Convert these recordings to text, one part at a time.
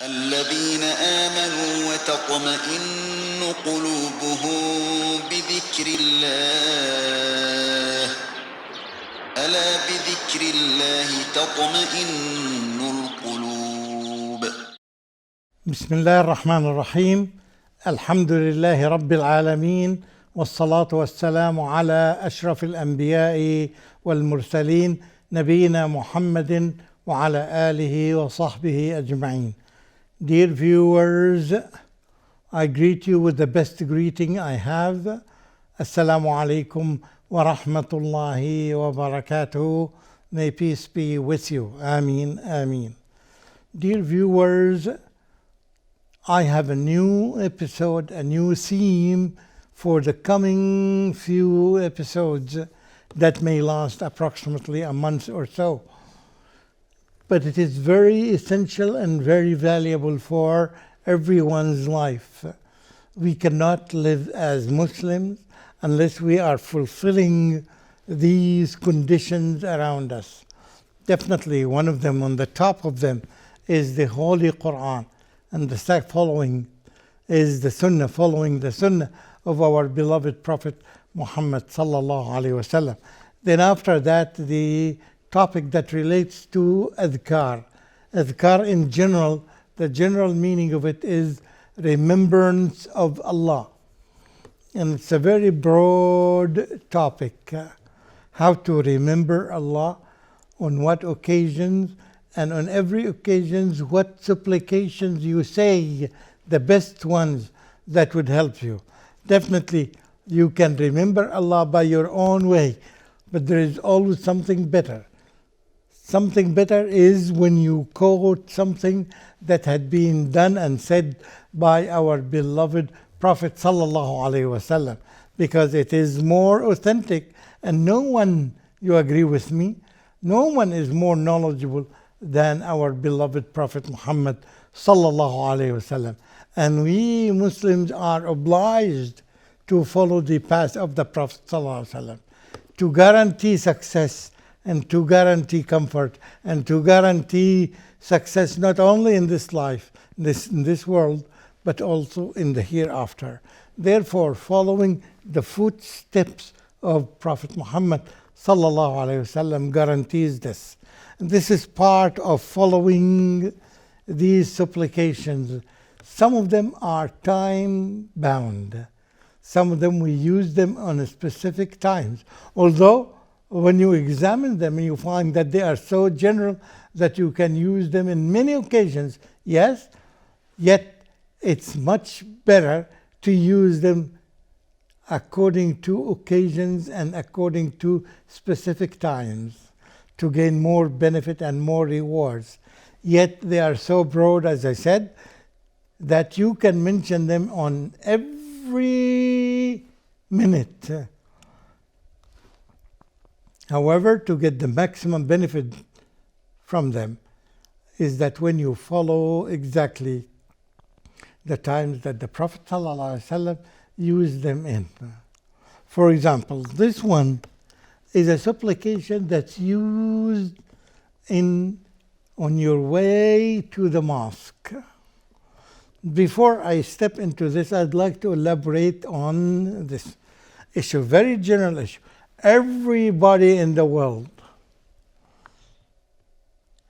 الذين آمنوا وتطمئن قلوبهم بذكر الله ألا بذكر الله تطمئن القلوب. بسم الله الرحمن الرحيم. الحمد لله رب العالمين، والصلاة والسلام على أشرف الأنبياء والمرسلين نبينا محمد وعلى آله وصحبه أجمعين. Dear viewers, I greet you with the best greeting I have. Assalamu alaikum wa rahmatullahi wa barakatuh. May peace be with you. Ameen, ameen. Dear viewers, I have a new episode, a new theme for the coming few episodes that may last approximately a month or so. But it is very essential and very valuable for everyone's life. We cannot live as Muslims unless we are fulfilling these conditions around us. Definitely one of them, on the top of them, is the Holy Quran. And the following is the Sunnah, following the Sunnah of our beloved Prophet Muhammad sallallahu alaihi wasallam. Then after that, the topic that relates to adhkar. Adhkar in general, the general meaning of it is remembrance of Allah. And it's a very broad topic. How to remember Allah, on what occasions, and on every occasion, what supplications you say, the best ones that would help you. Definitely, you can remember Allah by your own way, but there is always something better. Something better is when you quote something that had been done and said by our beloved Prophet sallallahu alaihi wasallam, because it is more authentic, and no one, you agree with me, no one is more knowledgeable than our beloved Prophet Muhammad sallallahu alaihi wasallam. And we Muslims are obliged to follow the path of the Prophet sallallahu alaihi wasallam, to guarantee success and to guarantee comfort and to guarantee success not only in this life, in this world, but also in the hereafter. Therefore, following the footsteps of Prophet Muhammad sallallahu alaihi wasallam guarantees this. And this is part of following these supplications. Some of them are time bound. Some of them we use them on specific times. Although when you examine them, you find that they are so general that you can use them in many occasions. Yes, yet it's much better to use them according to occasions and according to specific times to gain more benefit and more rewards. Yet they are so broad, as I said, that you can mention them on every minute. However, to get the maximum benefit from them is that when you follow exactly the times that the Prophet ﷺ used them in. For example, this one is a supplication that's used on your way to the mosque. Before I step into this, I'd like to elaborate on this issue, very general issue. Everybody in the world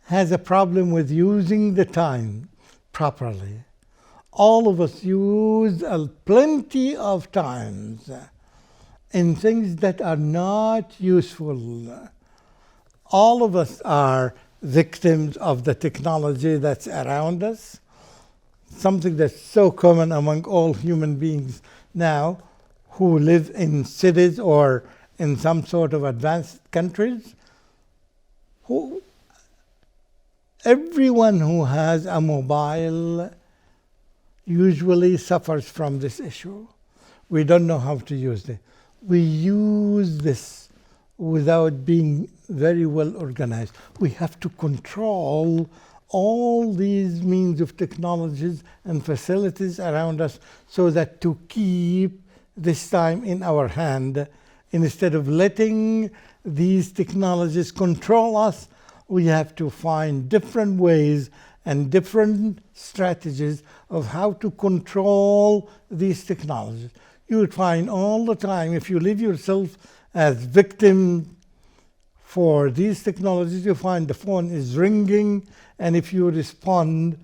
has a problem with using the time properly. All of us use plenty of times in things that are not useful. All of us are victims of the technology that's around us, something that's so common among all human beings now who live in cities or in some sort of advanced countries. Everyone who has a mobile usually suffers from this issue. We don't know how to use it. We use this without being very well organized. We have to control all these means of technologies and facilities around us so that to keep this time in our hand, instead of letting these technologies control us, we have to find different ways and different strategies of how to control these technologies. You would find all the time, if you leave yourself as victim for these technologies, you find the phone is ringing, and if you respond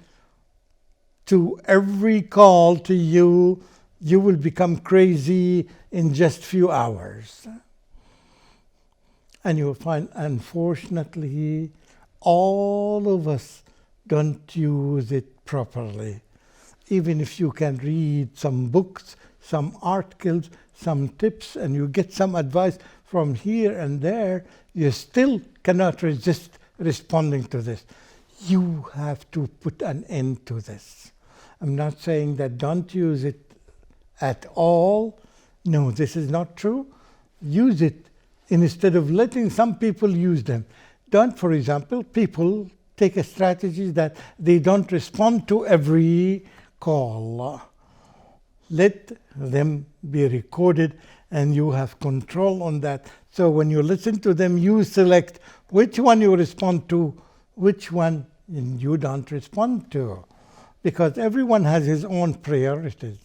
to every call to you, you will become crazy in just few hours. And you will find, unfortunately, all of us don't use it properly. Even if you can read some books, some articles, some tips, and you get some advice from here and there, you still cannot resist responding to this. You have to put an end to this. I'm not saying that don't use it at all. No, this is not true. Use it instead of letting some people use them. Don't, for example, people take a strategy that they don't respond to every call. Let them be recorded, and you have control on that. So when you listen to them, you select which one you respond to, which one you don't respond to. Because everyone has his own priorities.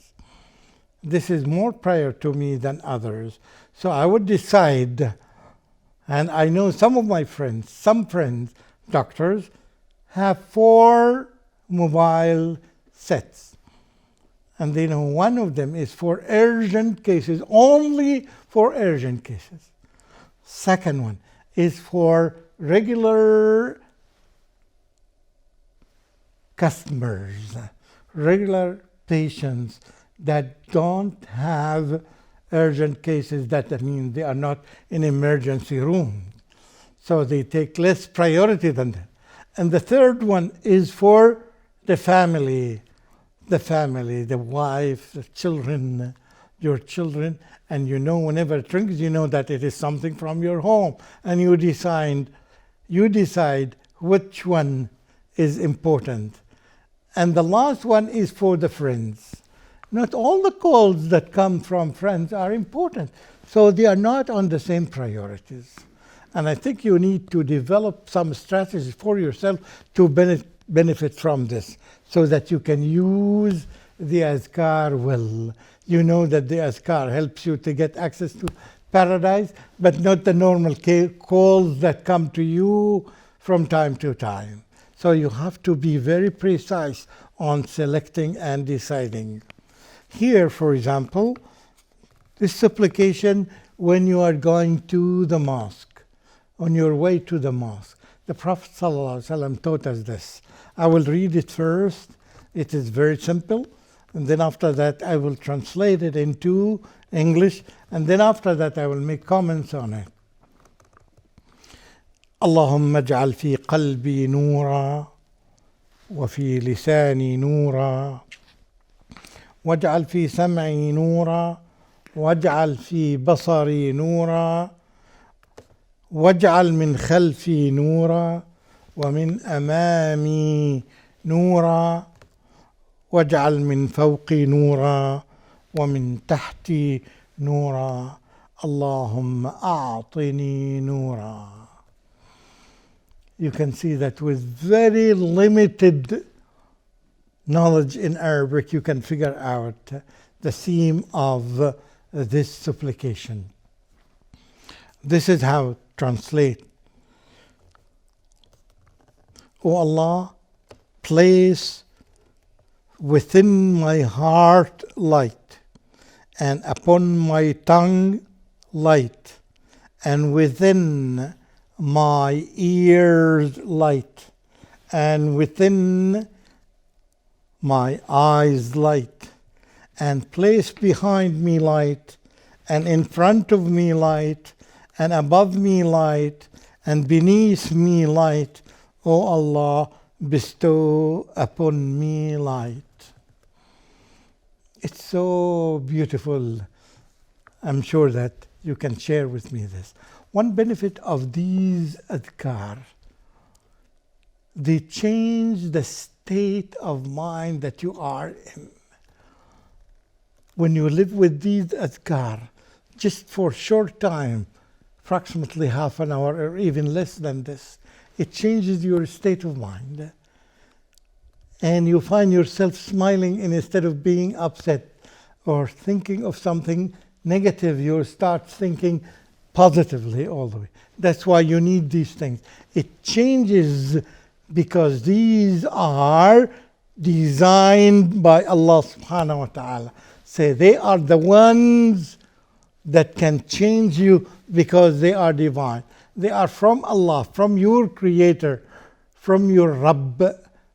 This is more prior to me than others. So I would decide, and I know some of my friends, some friends, doctors, have 4 mobile sets. And they know one of them is for urgent cases, only for urgent cases. Second one is for regular customers, regular patients that don't have urgent cases. That means they are not in emergency room. So they take less priority than that. And the third one is for the family, the wife, the children, your children, and you know whenever it rings, you know that it is something from your home, and you decide which one is important. And the last one is for the friends. Not all the calls that come from friends are important, so they are not on the same priorities. And I think you need to develop some strategies for yourself to benefit from this, so that you can use the azkar well. You know that the azkar helps you to get access to paradise, but not the normal calls that come to you from time to time. So you have to be very precise on selecting and deciding. Here, for example, this supplication when you are going to the mosque, on your way to the mosque. The Prophet ﷺ taught us this. I will read it first. It is very simple. And then after that, I will translate it into English. And then after that, I will make comments on it. اللهم اجعل في قلبي نورا وفي لساني نورا واجعل في سمعي نورا واجعل في بصري نورا واجعل من خلفي نورا ومن أمامي نورا واجعل من فوقي نورا ومن تحتي نورا اللهم أعطني نورا. You can see that with very limited knowledge in Arabic, you can figure out the theme of this supplication. This is how translate. O Allah, place within my heart light, and upon my tongue light, and within my ears light, and within my eyes light, and place behind me light, and in front of me light, and above me light, and beneath me light. O Allah, bestow upon me light. It's so beautiful. I'm sure that you can share with me this. One benefit of these adhkar, they change the state of mind that you are in. When you live with these adhkar, just for a short time, approximately half an hour or even less than this, it changes your state of mind. and you find yourself smiling instead of being upset or thinking of something negative. You start thinking positively all the way. That's why you need these things. It changes because these are designed by Allah subhanahu wa ta'ala. Say they are the ones that can change you because they are divine. They are from Allah, from your Creator, from your Rabb,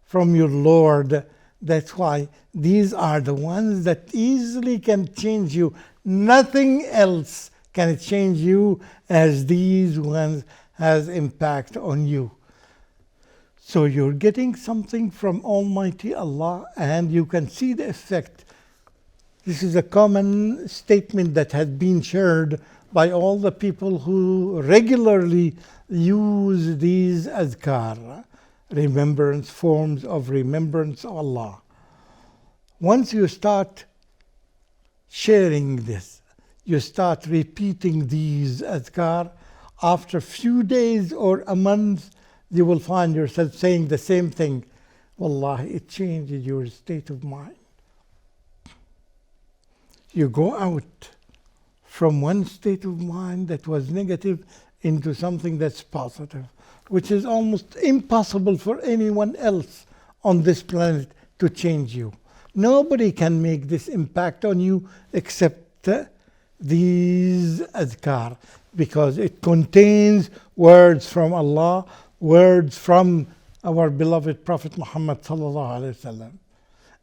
from your Lord. That's why these are the ones that easily can change you. Nothing else can change you as these ones has impact on you. So you're getting something from Almighty Allah and you can see the effect. This is a common statement that has been shared by all the people who regularly use these azkar, remembrance, forms of remembrance of Allah. Once you start sharing this, you start repeating these azkar, after a few days or a month, you will find yourself saying the same thing. Wallahi, it changes your state of mind. You go out from one state of mind that was negative into something that's positive, which is almost impossible for anyone else on this planet to change you. Nobody can make this impact on you except these azkar, because it contains words from Allah, words from our beloved Prophet Muhammad sallallahu alaihi wasallam.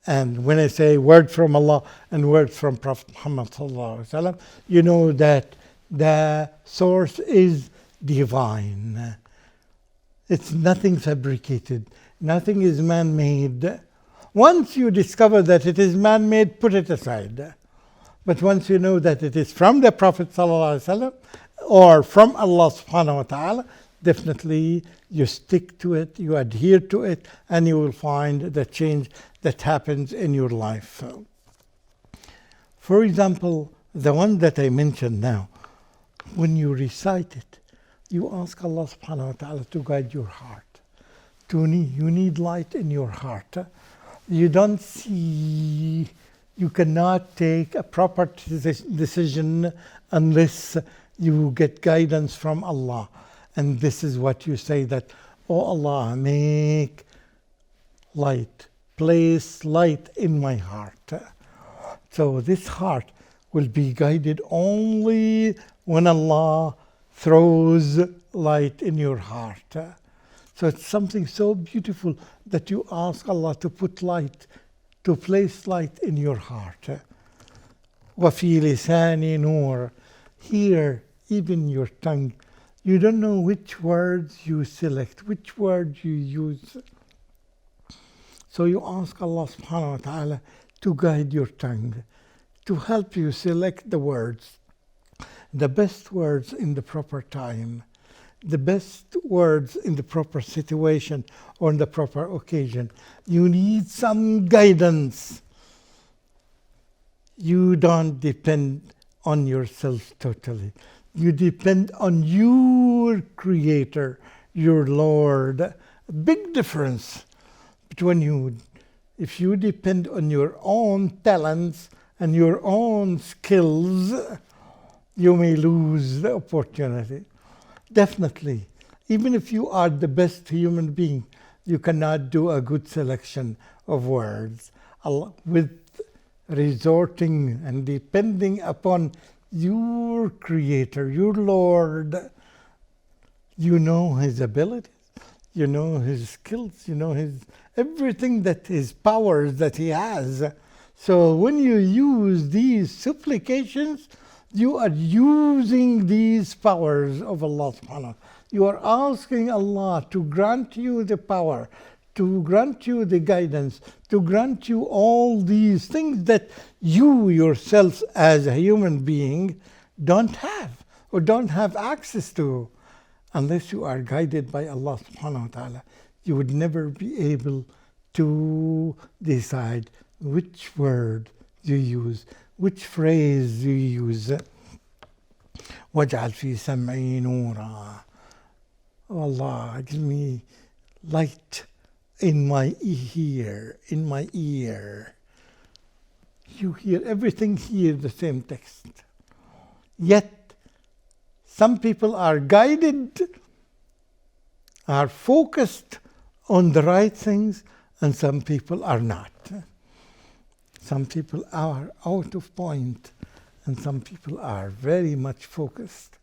And when I say word from Allah and words from Prophet Muhammad sallallahu alaihi wasallam, you know that the source is divine. It's nothing fabricated. Nothing is man-made. Once you discover that it is man-made, put it aside. But once you know that it is from the Prophet sallallahu alaihi wasallam or from Allah subhanahu wa ta'ala, definitely you stick to it, you adhere to it, and you will find the change that happens in your life. For example, the one that I mentioned now, when you recite it, you ask Allah subhanahu wa ta'ala to guide your heart. You need light in your heart. You don't see, you cannot take a proper decision unless you get guidance from Allah. And this is what you say, that, oh Allah, make light, place light in my heart. So this heart will be guided only when Allah throws light in your heart. So it's something so beautiful that you ask Allah to put light, to place light in your heart. وَفِي لِسَانِ نُورٍ. Here, even your tongue, you don't know which words you select, which words you use. So you ask Allah subhanahu wa ta'ala to guide your tongue, to help you select the words, the best words in the proper time, the best words in the proper situation or in the proper occasion. You need some guidance. You don't depend on yourself totally. You depend on your Creator, your Lord. Big difference between you. If you depend on your own talents and your own skills, you may lose the opportunity. Definitely. Even if you are the best human being, you cannot do a good selection of words. With resorting and depending upon your Creator, your Lord, you know His abilities, you know His skills, you know His everything, that His powers that He has. So when you use these supplications, you are using these powers of Allah subhanahu wa ta'ala. You are asking Allah to grant you the power, to grant you the guidance, to grant you all these things that you yourself as a human being don't have or don't have access to. Unless you are guided by Allah subhanahu wa ta'ala, you would never be able to decide which word you use, which phrase you use. وَاجْعَلْ فِي سَمْعِي نُورًا. Oh Allah, give me light in my ear, in my ear. You hear everything here, the same text. Yet, some people are guided, are focused on the right things, and some people are not. Some people are out of point, and some people are very much focused.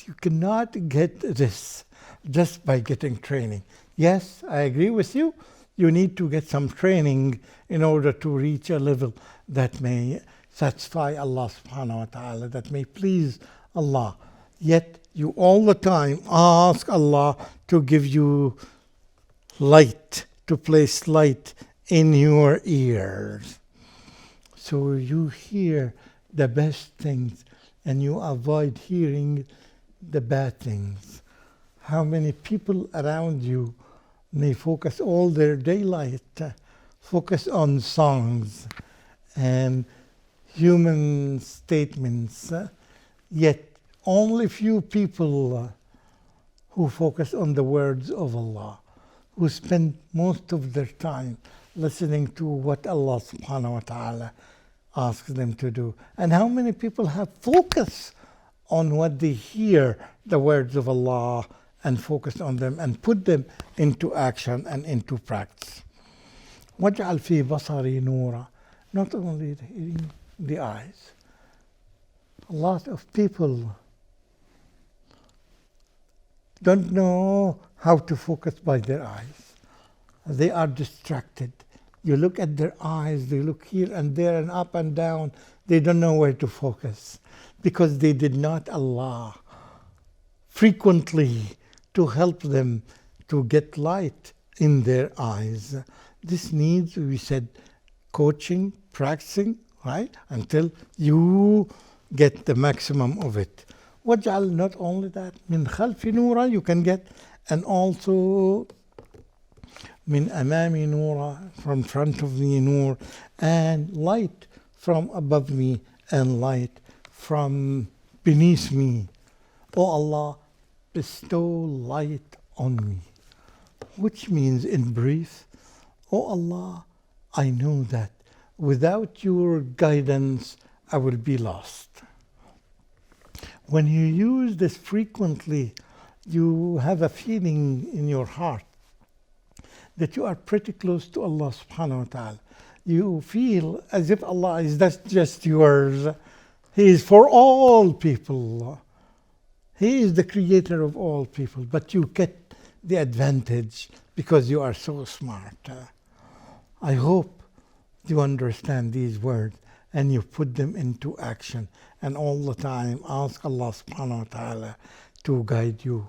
You cannot get this just by getting training. Yes, I agree with you. You need to get some training in order to reach a level that may satisfy Allah subhanahu wa ta'ala, that may please Allah. Yet you all the time ask Allah to give you light, to place light in your ears. So you hear the best things and you avoid hearing the bad things. How many people around you may focus all their daylight, focus on songs and human statements, yet only few people who focus on the words of Allah, who spend most of their time listening to what Allah subhanahu wa ta'ala asks them to do. And how many people have focus on what they hear, the words of Allah, and focus on them and put them into action and into practice. وَاجْعَلْ فِي بَصَرِي نُورًا. Not only the hearing, the eyes. A lot of people don't know how to focus by their eyes. They are distracted. You look at their eyes, they look here and there and up and down. They don't know where to focus because they did not allow frequently to help them to get light in their eyes. This needs, we said, coaching, practicing, right? Until you get the maximum of it. وَاجْعَلْ, not only that, مِنْ خَلْفِ نُورًا, you can get, and also مِنْ أَمَامِ نُورًا, from front of me, Noor, and light from above me, and light from beneath me. O Allah, bestow light on me. Which means, in brief, O Allah, I know that without your guidance, I will be lost. When you use this frequently, you have a feeling in your heart that you are pretty close to Allah subhanahu wa ta'ala. You feel as if Allah is not just yours. He is for all people. He is the creator of all people, but you get the advantage because you are so smart. I hope you understand these words and you put them into action, and all the time ask Allah subhanahu wa ta'ala to guide you.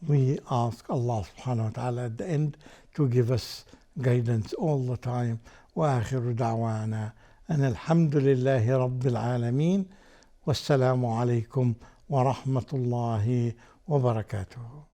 We ask Allah subhanahu wa ta'ala at the end to give us guidance all the time. وآخر دعوانا أن الحمد لله رب العالمين والسلام عليكم ورحمة الله وبركاته.